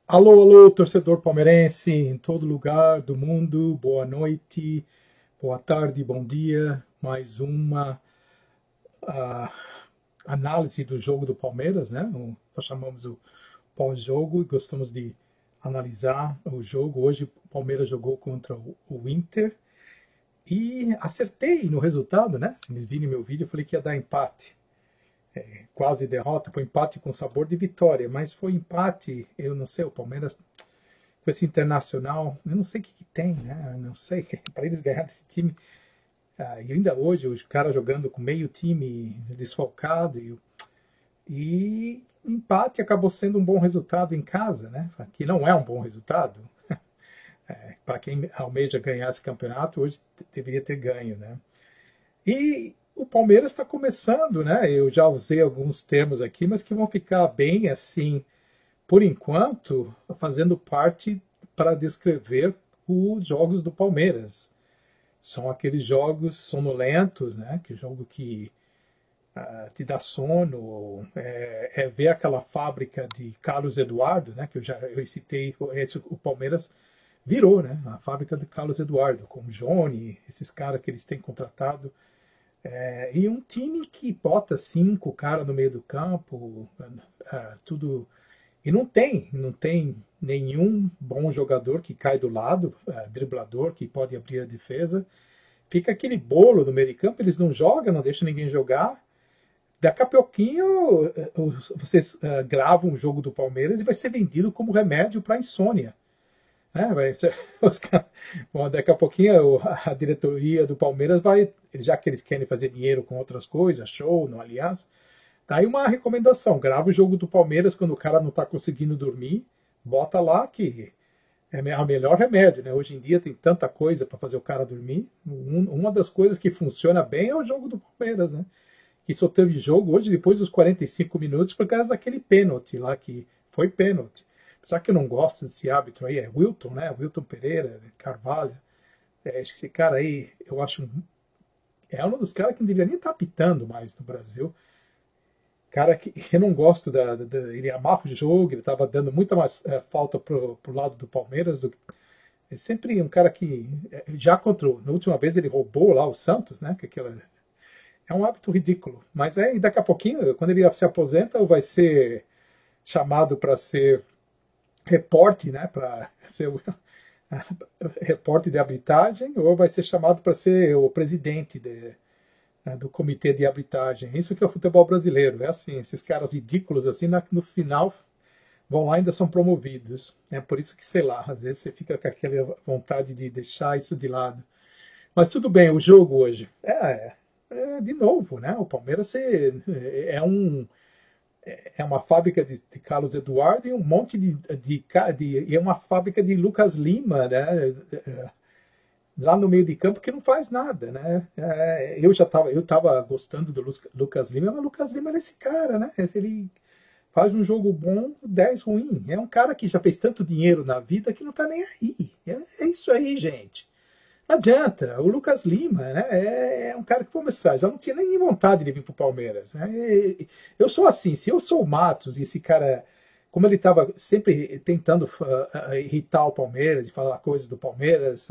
Alô, alô, torcedor palmeirense em todo lugar do mundo, boa noite, boa tarde, bom dia. Mais uma ah, análise do jogo do Palmeiras, né? Nós chamamos o pós-jogo e gostamos de analisar o jogo. Hoje o Palmeiras jogou contra o Inter e acertei no resultado, né? Se me viram no meu vídeo, eu falei que ia dar empate. Quase derrota, foi empate com sabor de vitória, mas foi empate, eu não sei, o Palmeiras com esse Internacional, eu não sei o que tem, né? Eu não sei, para eles ganhar desse time. E ainda hoje, os caras jogando com meio time desfalcado. E empate acabou sendo um bom resultado em casa, né? Que não é um bom resultado. Para quem almeja ganhar esse campeonato, hoje deveria ter ganho, né? E o Palmeiras está começando, né? Eu já usei alguns termos aqui, mas que vão ficar bem assim por enquanto, fazendo parte para descrever os jogos do Palmeiras. São aqueles jogos sonolentos, né? Que jogo que te dá sono, ver aquela fábrica de Carlos Eduardo, né? Que eu citei, o Palmeiras virou, né? A fábrica de Carlos Eduardo, com o Johnny, esses caras que eles têm contratado. E um time que bota 5 caras no meio do campo, tudo. E não tem nenhum bom jogador que cai do lado, driblador, que pode abrir a defesa. Fica aquele bolo no meio de campo, eles não jogam, não deixam ninguém jogar. Daqui a pouquinho vocês gravam um jogo do Palmeiras e vai ser vendido como remédio para insônia. Né? Daqui a pouquinho a diretoria do Palmeiras vai, já que eles querem fazer dinheiro com outras coisas, show, no Aliás, tá aí uma recomendação: grava o jogo do Palmeiras quando o cara não está conseguindo dormir, bota lá que é o melhor remédio, né? Hoje em dia tem tanta coisa para fazer o cara dormir. Uma das coisas que funciona bem é o jogo do Palmeiras, né? Que só teve jogo hoje depois dos 45 minutos por causa daquele pênalti lá, que foi pênalti. Apesar que eu não gosto desse árbitro aí, é Wilton, né? Wilton Pereira, Carvalho. Acho que esse cara aí, eu acho, é um dos caras que não deveria nem estar apitando mais no Brasil. Cara que eu não gosto ele amarra o jogo, ele estava dando muita mais falta pro lado do Palmeiras. É sempre um cara que já contra, na última vez ele roubou lá o Santos, né? Que é um hábito ridículo. Mas daqui a pouquinho, quando ele se aposenta, ou vai ser chamado para ser repórter, né? Para ser o repórter de arbitragem, ou vai ser chamado para ser o presidente do comitê de arbitragem. Isso que é o futebol brasileiro. É assim, esses caras ridículos assim, no final vão lá e ainda são promovidos. É por isso que, sei lá, às vezes você fica com aquela vontade de deixar isso de lado. Mas tudo bem, o jogo hoje. De novo, né? O Palmeiras é uma fábrica de Carlos Eduardo e um monte é uma fábrica de Lucas Lima, né? Lá no meio de campo que não faz nada, né? Eu tava gostando do Lucas Lima, mas o Lucas Lima é esse cara, né? Ele faz um jogo bom, 10 ruim. É um cara que já fez tanto dinheiro na vida que não tá nem aí. É isso aí, gente. Não adianta. O Lucas Lima, né? É um cara que começar, já não tinha nem vontade de vir pro Palmeiras. Né? Eu sou assim, se eu sou o Matos e esse cara, como ele estava sempre tentando irritar o Palmeiras, de falar coisas do Palmeiras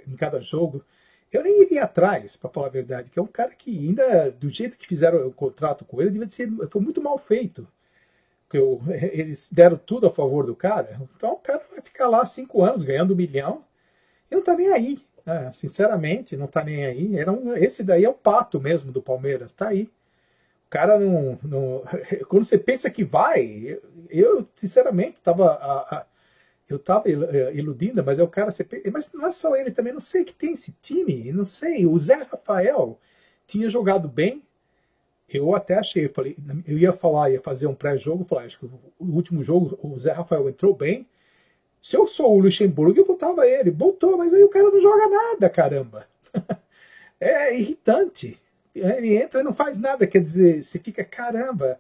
em cada jogo, eu nem iria atrás, para falar a verdade, que é um cara que ainda, do jeito que fizeram o contrato com ele, foi muito mal feito. Porque eles deram tudo a favor do cara, então o cara vai ficar lá 5 anos ganhando 1 milhão e não tá nem aí. Sinceramente, não tá nem aí. Esse daí é o pato mesmo do Palmeiras, tá aí. O cara não quando você pensa que vai, eu sinceramente eu estava iludindo, mas é o cara. Mas não é só ele também, não sei que tem esse time, não sei. O Zé Rafael tinha jogado bem. Eu até achei, eu ia fazer um pré-jogo, acho que o último jogo o Zé Rafael entrou bem. Se eu sou o Luxemburgo, eu botava ele. Botou, mas aí o cara não joga nada, caramba. É irritante. Ele entra e não faz nada. Quer dizer, você fica, caramba,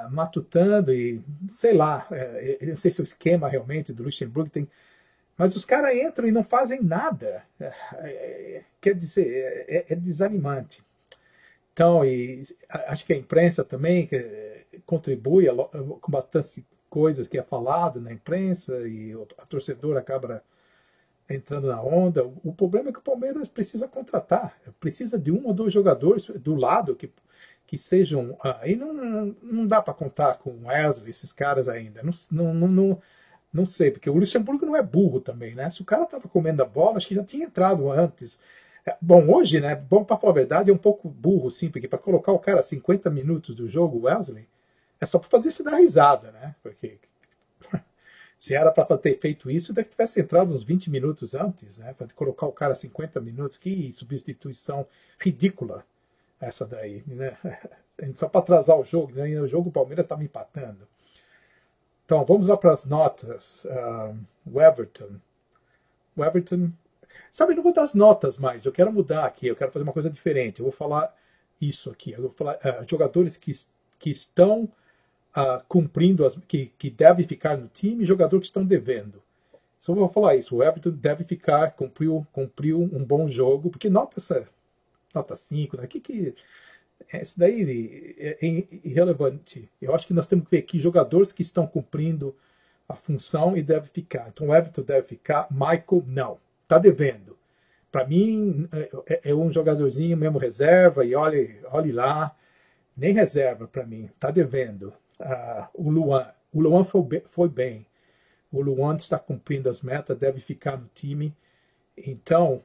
matutando e sei lá. Eu não sei se o esquema realmente do Luxemburgo tem. Mas os caras entram e não fazem nada. Quer dizer, é desanimante. Então, acho que a imprensa também contribui com bastante coisas que é falado na imprensa e a torcedora acaba entrando na onda. O problema é que o Palmeiras precisa contratar, precisa de um ou dois jogadores do lado que sejam. Aí não dá para contar com o Wesley, esses caras ainda. Não sei, porque o Luxemburgo não é burro também, né? Se o cara tava comendo a bola, acho que já tinha entrado antes. Bom, hoje, né? Bom, para falar a verdade, é um pouco burro, sim, porque para colocar o cara 50 minutos do jogo, o Wesley, é só para fazer se dar risada, né? Porque se era para ter feito isso, deve tivesse entrado uns 20 minutos antes, né? Para colocar o cara 50 minutos, que substituição ridícula essa daí, né? Só para atrasar o jogo, né? O jogo o Palmeiras estava empatando. Então, vamos lá para as notas. O Everton. O Everton. Sabe, eu não vou dar as notas mais, eu quero mudar aqui, eu quero fazer uma coisa diferente. Eu vou falar isso aqui. Eu vou falar jogadores que estão cumprindo, que devem ficar no time, e jogadores que estão devendo. Só vou falar isso. O Everton deve ficar, cumpriu um bom jogo, porque nota 5, né? Isso daí é irrelevante. Eu acho que nós temos que ver aqui jogadores que estão cumprindo a função e devem ficar. Então o Everton deve ficar, Michael não, está devendo. Para mim é um jogadorzinho mesmo reserva e olhe lá, nem reserva para mim, está devendo. O Luan foi bem. O Luan está cumprindo as metas, deve ficar no time. Então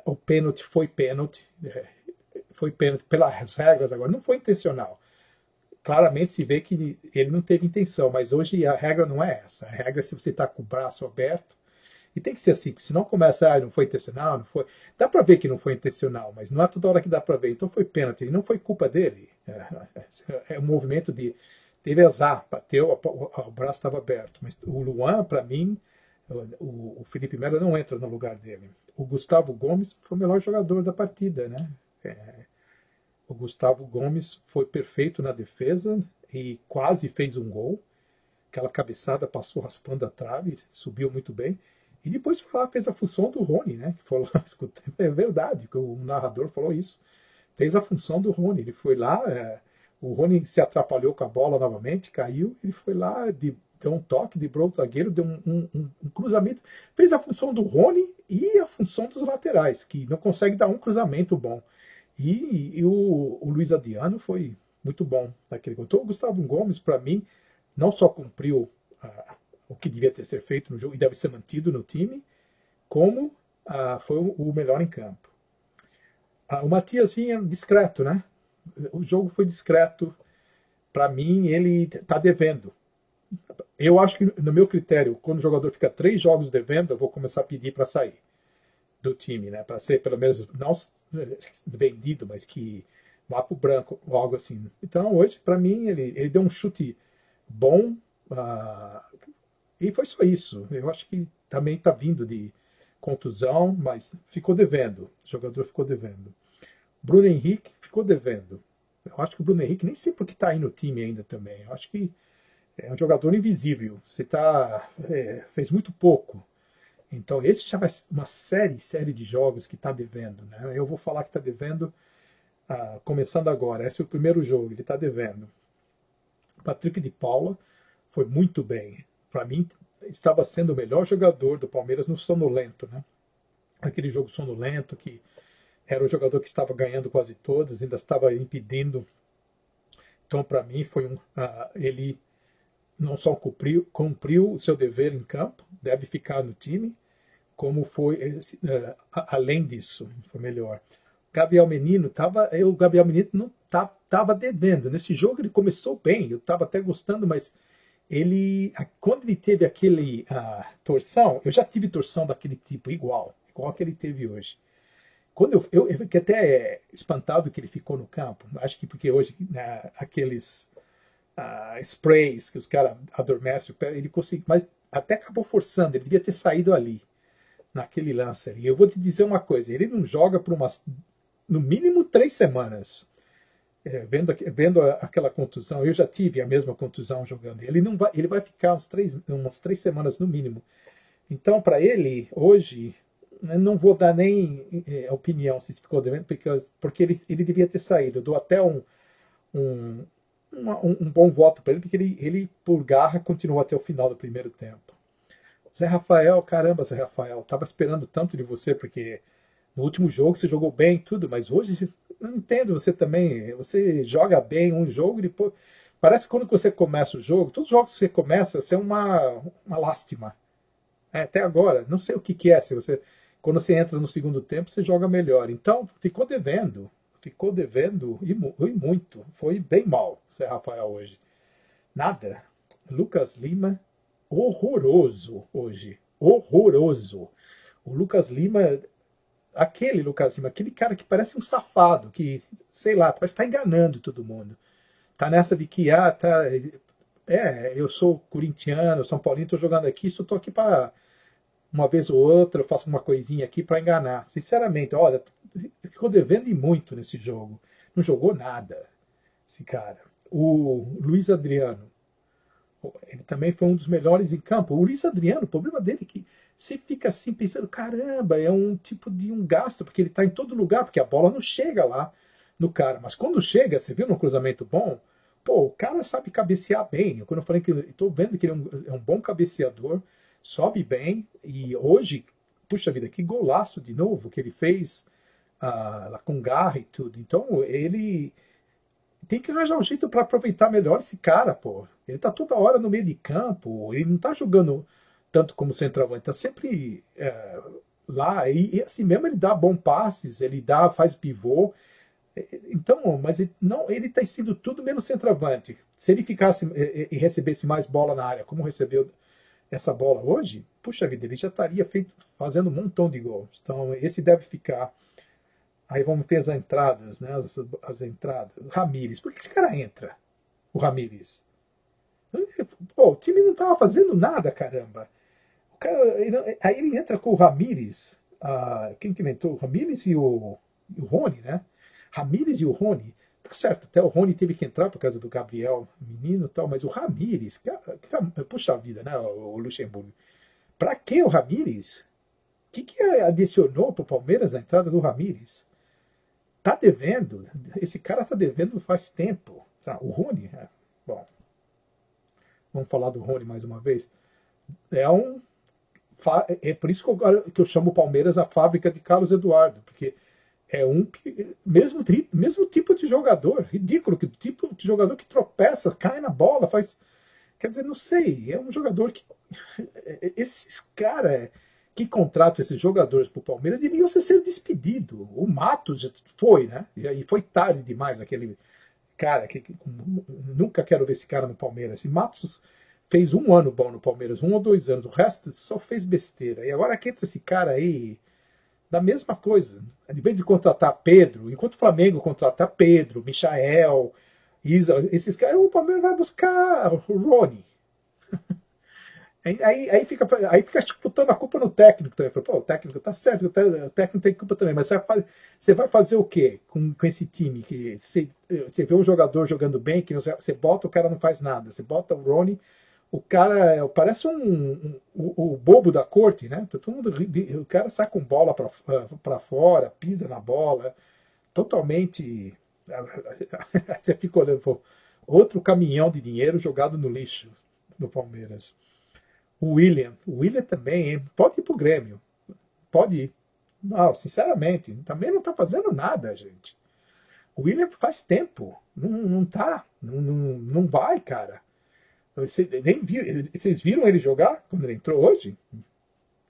o pênalti foi pênalti. Foi pênalti pelas regras agora, não foi intencional. Claramente se vê que ele não teve intenção, mas hoje a regra não é essa. A regra é se você está com o braço aberto, e tem que ser assim, porque senão começa, não foi intencional, não foi. Dá para ver que não foi intencional, mas não é toda hora que dá para ver. Então foi pênalti, e não foi culpa dele. É um movimento de. Teve azar, bateu, o braço estava aberto. Mas o Luan, para mim, o Felipe Melo não entra no lugar dele. O Gustavo Gomes foi o melhor jogador da partida, né? O Gustavo Gomes foi perfeito na defesa e quase fez um gol. Aquela cabeçada passou raspando a trave, subiu muito bem. E depois foi lá, fez a função do Rony, né? Que foi lá, é verdade, que o narrador falou isso. Fez a função do Rony. Ele foi lá, o Rony se atrapalhou com a bola novamente, caiu. Ele foi lá, deu um toque, driblou o zagueiro, deu um cruzamento. Fez a função do Rony e a função dos laterais, que não consegue dar um cruzamento bom. E o Luiz Adriano foi muito bom naquele gol. Então, o Gustavo Gomes, para mim, não só cumpriu o que devia ter sido feito no jogo e deve ser mantido no time, como foi o melhor em campo. O Matias vinha discreto, né? O jogo foi discreto. Para mim, ele está devendo. Eu acho que, no meu critério, quando o jogador fica 3 jogos devendo, eu vou começar a pedir para sair do time, né? Para ser pelo menos não vendido, mas que vá para o branco, ou algo assim. Então hoje, para mim, ele deu um chute bom e foi só isso. Eu acho que também está vindo de contusão, mas ficou devendo. O jogador ficou devendo. Bruno Henrique ficou devendo. Eu acho que o Bruno Henrique nem sei porque está aí no time ainda também. Eu acho que é um jogador invisível. Você fez muito pouco. Então, esse já vai ser uma série de jogos que está devendo. Né? Eu vou falar que está devendo, começando agora. Esse é o primeiro jogo, ele está devendo. O Patrick de Paula foi muito bem. Para mim, estava sendo o melhor jogador do Palmeiras no sonolento. Né? Aquele jogo sonolento, que era o jogador que estava ganhando quase todas, ainda estava impedindo. Então, para mim, foi ele não só cumpriu o seu dever em campo, deve ficar no time, como foi, além disso, foi melhor. Gabriel Menino o Gabriel Menino não estava devendo. Nesse jogo ele começou bem, eu estava até gostando, mas quando ele teve aquele torção, eu já tive torção daquele tipo, igual que ele teve hoje. Quando eu fiquei até espantado que ele ficou no campo, acho que porque hoje aqueles sprays que os caras adormecem o pé, ele conseguiu, mas até acabou forçando, ele devia ter saído ali, naquele lance ali. Eu vou te dizer uma coisa, ele não joga por no mínimo 3 semanas. Vendo aquela contusão, eu já tive a mesma contusão jogando. Ele vai ficar umas 3 semanas no mínimo. Então, para ele, hoje, eu não vou dar nem opinião se ficou devendo, porque ele devia ter saído. Eu dou até um bom voto para ele, porque ele, por garra, continuou até o final do primeiro tempo. Zé Rafael, caramba, Zé Rafael, tava esperando tanto de você, porque no último jogo você jogou bem tudo, mas hoje eu não entendo você também. Você joga bem um jogo e depois. Parece que quando você começa o jogo, todos os jogos que você começa, você é uma lástima. Até agora, não sei o que é. Se você, quando você entra no segundo tempo, você joga melhor. Então, ficou devendo. Ficou devendo e muito. Foi bem mal, Zé Rafael, hoje. Nada. Lucas Lima, horroroso hoje. Horroroso. O Lucas Lima, aquele Lucas Lima, aquele cara que parece um safado, que, sei lá, parece estar enganando todo mundo. Tá nessa de que, eu sou corintiano, São Paulino, tô jogando aqui, só tô aqui para uma vez ou outra, eu faço uma coisinha aqui para enganar. Sinceramente, olha, ficou devendo e muito nesse jogo. Não jogou nada, esse cara. O Luiz Adriano, ele também foi um dos melhores em campo. O Luiz Adriano, o problema dele é que você fica assim pensando, caramba, é um tipo de um gasto, porque ele está em todo lugar, porque a bola não chega lá no cara. Mas quando chega, você viu no cruzamento bom, pô, o cara sabe cabecear bem. Quando eu falei que estou vendo que ele é um bom cabeceador, sobe bem, e hoje, puxa vida, que golaço de novo que ele fez lá com garra e tudo. Então, ele tem que arranjar um jeito para aproveitar melhor esse cara, pô. Ele tá toda hora no meio de campo, ele não tá jogando tanto como centroavante, tá sempre lá, e assim mesmo ele dá bons passes, ele faz pivô, então, mas ele tá sendo tudo menos centroavante. Se ele ficasse e recebesse mais bola na área, como recebeu essa bola hoje, puxa vida, ele já estaria fazendo um montão de gols. Então, esse deve ficar. Aí vamos ver as entradas, né? As entradas. O Ramires. Por que esse cara entra? O Ramires. Pô, o time não estava fazendo nada, caramba. O cara, aí ele entra com o Ramires. Quem que inventou? O Ramires e o Rony, né? Ramires e o Rony. Tá certo, até o Rony teve que entrar por causa do Gabriel, menino e tal, mas o Ramires, puxa vida, né? O Luxemburgo. Pra que o Ramires? O que adicionou pro Palmeiras a entrada do Ramires? Tá devendo. Esse cara tá devendo faz tempo. Tá, o Rony, bom, vamos falar do Rony mais uma vez. É por isso que eu chamo o Palmeiras a fábrica de Carlos Eduardo, porque é mesmo tipo de jogador, ridículo, que tipo de jogador que tropeça, cai na bola, faz. Quer dizer, não sei, é um jogador que. Esses caras que contratam esses jogadores para o Palmeiras deviam ser despedidos. O Matos já foi, né? E foi tarde demais, aquele cara que nunca quero ver esse cara no Palmeiras. Esse Matos fez um ano bom no Palmeiras, 1 ou 2 anos, o resto só fez besteira. E agora que entra esse cara aí, da mesma coisa. Em vez de contratar Pedro, enquanto o Flamengo contratar Pedro, Michael, Isa, esses caras, o Palmeiras vai buscar o Rony. Aí fica disputando a culpa no técnico também. Pô, o técnico tá certo, o técnico tem culpa também, mas você vai fazer o quê com esse time? Que você vê um jogador jogando bem, que você bota, o cara não faz nada. Você bota o Rony, o cara parece o bobo da corte, né? O cara sai com bola para fora, pisa na bola, totalmente. Você fica olhando, pô, outro caminhão de dinheiro jogado no lixo no Palmeiras. O William também, hein? Pode ir pro Grêmio. Pode ir. Não, sinceramente, também não tá fazendo nada, gente. O William faz tempo. Não tá. Não vai, cara. Vocês viram ele jogar quando ele entrou hoje?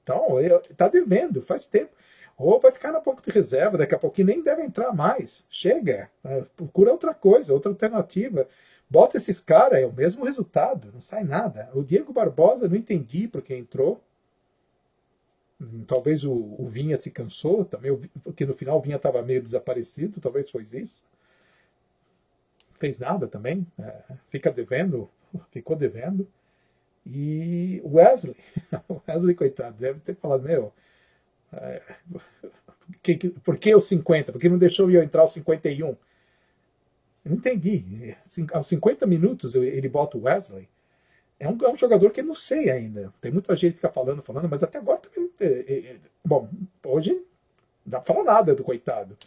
Então, ele tá devendo, faz tempo. Ou vai ficar na banco de reserva, daqui a pouquinho nem deve entrar mais. Chega. Procura outra coisa, outra alternativa. Bota esses caras, é o mesmo resultado, não sai nada. O Diego Barbosa, não entendi porque entrou. Talvez o Vinha se cansou também, porque no final o Vinha estava meio desaparecido, talvez foi isso. Fez nada também, fica devendo, ficou devendo. E o Wesley, coitado, deve ter falado, por que os 50? Por que não deixou eu entrar aos 51? Não entendi. Aos 50 minutos ele bota o Wesley. É um jogador que eu não sei ainda. Tem muita gente que fica falando, mas até agora também. Bom, hoje não dá pra falar nada do coitado.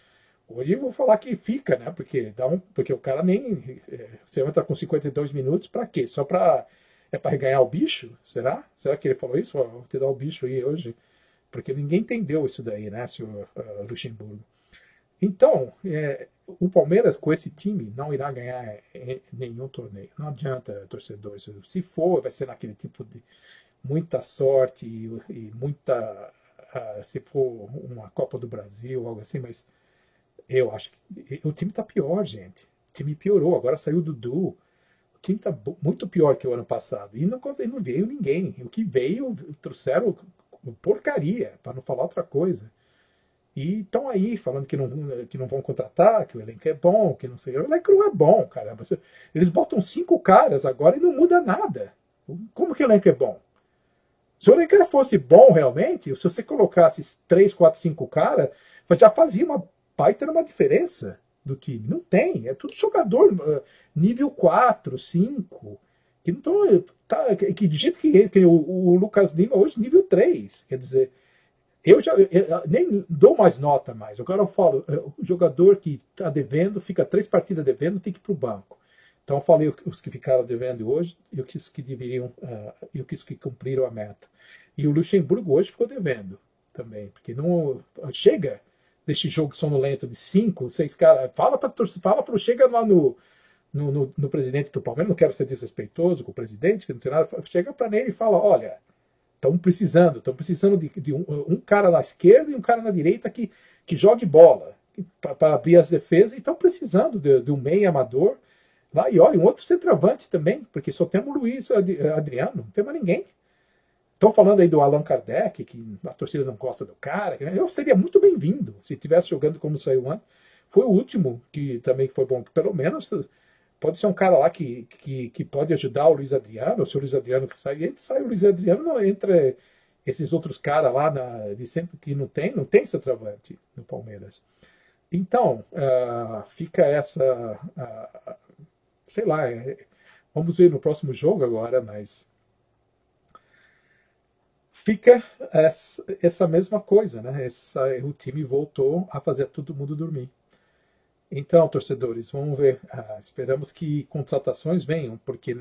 Hoje eu vou falar que fica, né? Porque o cara nem. Você entra com 52 minutos para quê? Só para. É para ganhar o bicho? Será? Será que ele falou isso? Ó, vou te dar o bicho aí hoje. Porque ninguém entendeu isso daí, né, senhor Luxemburgo? Então, o Palmeiras com esse time não irá ganhar nenhum torneio. Não adianta, torcedor. Se for, vai ser naquele tipo de muita sorte e muita. Se for uma Copa do Brasil, algo assim, mas eu acho que o time está pior, gente. O time piorou. Agora saiu o Dudu. O time está muito pior que o ano passado. E não veio ninguém. O que veio, trouxeram porcaria, para não falar outra coisa. E estão aí falando que não vão contratar, que o elenco é bom, que não sei. O elenco não é bom, caramba. Eles botam 5 caras agora e não muda nada. Como que o elenco é bom? Se o elenco fosse bom realmente, se você colocasse 3, 4, 5 caras, já fazia uma baita uma diferença do time. Não tem. É tudo jogador nível 4, 5. Que não tão, que de jeito que o Lucas Lima hoje nível 3. Quer dizer, eu nem dou mais nota mais. Agora eu falo, o jogador que está devendo, fica 3 partidas devendo, tem que ir para o banco. Então eu falei os que ficaram devendo hoje e os que deveriam, e os que cumpriram a meta. E o Luxemburgo hoje ficou devendo também, porque não chega desse jogo sonolento de 5, 6 caras. Fala para chega lá no presidente do Palmeiras, não quero ser desrespeitoso com o presidente, que não tem nada, chega para ele e fala, olha, estão precisando de um cara na esquerda e um cara na direita que jogue bola para abrir as defesas, e estão precisando de um meio amador lá. E olha, um outro centroavante também, porque só temos o Luiz Adriano, não tem mais ninguém. Estão falando aí do Allan Kardec, que a torcida não gosta do cara. Eu seria muito bem-vindo se estivesse jogando como saiu antes. Foi o último que também foi bom, que pelo menos pode ser um cara lá que pode ajudar o Luiz Adriano, se o Luiz Adriano que sai, o Luiz Adriano entre esses outros caras lá de sempre que não tem centroavante no Palmeiras. Então, fica essa, sei lá, vamos ver no próximo jogo agora, mas fica essa mesma coisa, né? O time voltou a fazer todo mundo dormir. Então, torcedores, vamos ver. Esperamos que contratações venham, porque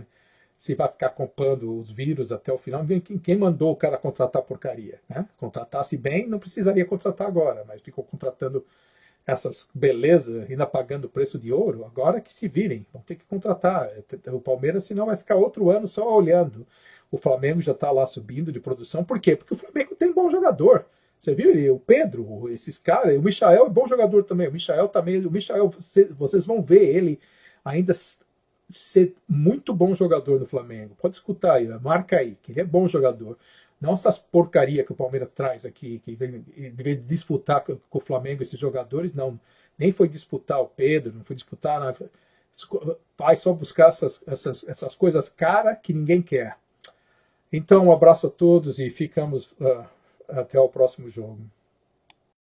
se vai ficar comprando os vírus até o final, quem mandou o cara contratar porcaria? Né? Contratasse bem, não precisaria contratar agora, mas ficou contratando essas belezas, ainda pagando preço de ouro. Agora que se virem, vão ter que contratar. O Palmeiras, senão, vai ficar outro ano só olhando. O Flamengo já está lá subindo de produção. Por quê? Porque o Flamengo tem um bom jogador. Você viu o Pedro, esses caras, o Michael é bom jogador também. O Michael, vocês vão ver ele ainda ser muito bom jogador no Flamengo. Pode escutar aí, marca aí, que ele é bom jogador. Não essas porcaria que o Palmeiras traz aqui, que deve disputar com o Flamengo esses jogadores, não. Nem foi disputar o Pedro, não foi disputar nada. Vai só buscar essas coisas caras que ninguém quer. Então, um abraço a todos e ficamos até o próximo jogo.